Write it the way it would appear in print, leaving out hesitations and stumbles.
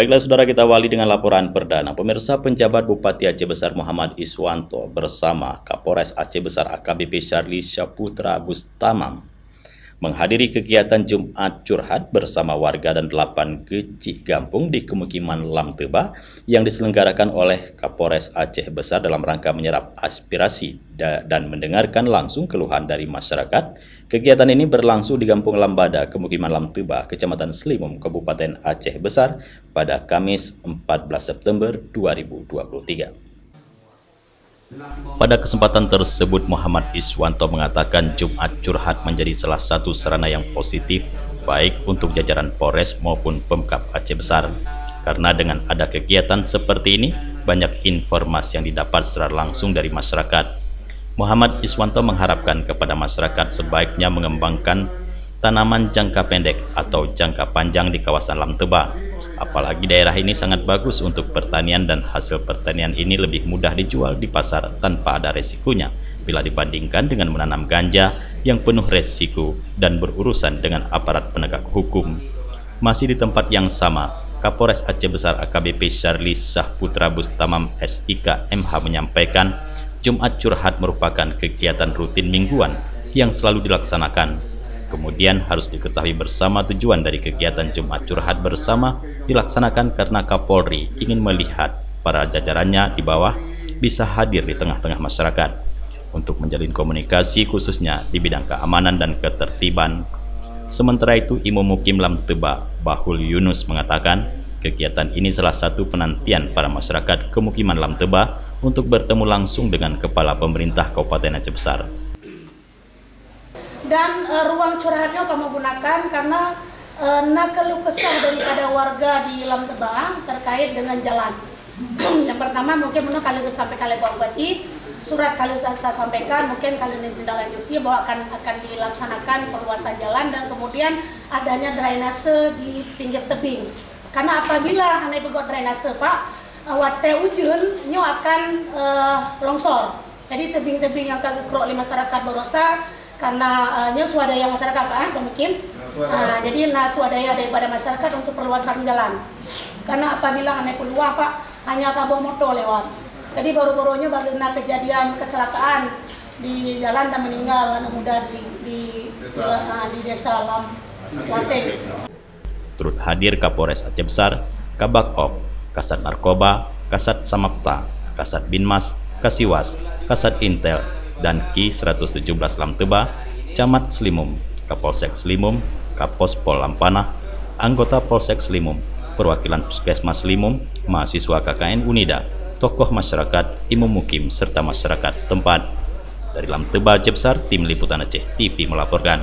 Baiklah saudara, kita awali dengan laporan perdana. Pemirsa, penjabat Bupati Aceh Besar Muhammad Iswanto bersama Kapolres Aceh Besar AKBP Charlie Saputra Bustamam menghadiri kegiatan Jumat Curhat bersama warga dan 8 kecik kampung di Pemukiman Lam Teba yang diselenggarakan oleh Kapolres Aceh Besar dalam rangka menyerap aspirasi dan mendengarkan langsung keluhan dari masyarakat. Kegiatan ini berlangsung di Kampung Lambada, Pemukiman Lam Teba, Kecamatan Slimum, Kabupaten Aceh Besar pada Kamis 14 September 2023. Pada kesempatan tersebut, Muhammad Iswanto mengatakan Jumat Curhat menjadi salah satu sarana yang positif baik untuk jajaran Polres maupun Pemkab Aceh Besar. Karena dengan ada kegiatan seperti ini, banyak informasi yang didapat secara langsung dari masyarakat. Muhammad Iswanto mengharapkan kepada masyarakat sebaiknya mengembangkan tanaman jangka pendek atau jangka panjang di kawasan Lam Teba. Apalagi daerah ini sangat bagus untuk pertanian dan hasil pertanian ini lebih mudah dijual di pasar tanpa ada resikonya bila dibandingkan dengan menanam ganja yang penuh resiko dan berurusan dengan aparat penegak hukum. Masih di tempat yang sama, Kapolres Aceh Besar AKBP Charlie Saputra Bustamam SIK MH menyampaikan Jumat Curhat merupakan kegiatan rutin mingguan yang selalu dilaksanakan. Kemudian harus diketahui bersama tujuan dari kegiatan Jumat Curhat bersama dilaksanakan karena Kapolri ingin melihat para jajarannya di bawah bisa hadir di tengah-tengah masyarakat untuk menjalin komunikasi khususnya di bidang keamanan dan ketertiban. Sementara itu, Imam Mukim Lam Teba, Bahul Yunus mengatakan kegiatan ini salah satu penantian para masyarakat Pemukiman Lam Teba untuk bertemu langsung dengan Kepala Pemerintah Kabupaten Aceh Besar. Dan ruang curhatnya kamu gunakan karena keluh kesah daripada warga di Lam Teba terkait dengan jalan. Yang pertama mungkin kalau sampai kali Pak Bupati, surat kali kita sampaikan mungkin kali ini ditindaklanjuti bahwa akan dilaksanakan perluasan jalan dan kemudian adanya drainase di pinggir tebing. Karena apabila hanya begot drainase Pak, wate ujun nyo akan longsor. Jadi tebing-tebing yang akan kerok oleh masyarakat berosa karena swadaya masyarakat Pak, pemukim. Jadi swadaya daripada masyarakat untuk perluasan jalan. Karena apabila hanya peluang Pak, hanya kabel motor lewat. Jadi baru-barunya bagaimana kejadian kecelakaan di jalan dan meninggal anak muda di desa Lam Wape. Turut hadir Kapolres Aceh Besar, Kabak Op, Kasat Narkoba, Kasat Samapta, Kasat Binmas, Kasiwas, Kasat Intel, dan Ki 117 Lam Teba, Camat Slimum, Kapolsek Slimum, Kapospol Lampana, anggota Polsek Slimum, perwakilan Puskesmas Slimum, mahasiswa KKN Unida, tokoh masyarakat, Imam Mukim, serta masyarakat setempat. Dari Lam Teba, Aceh Besar, Tim Liputan Aceh TV melaporkan.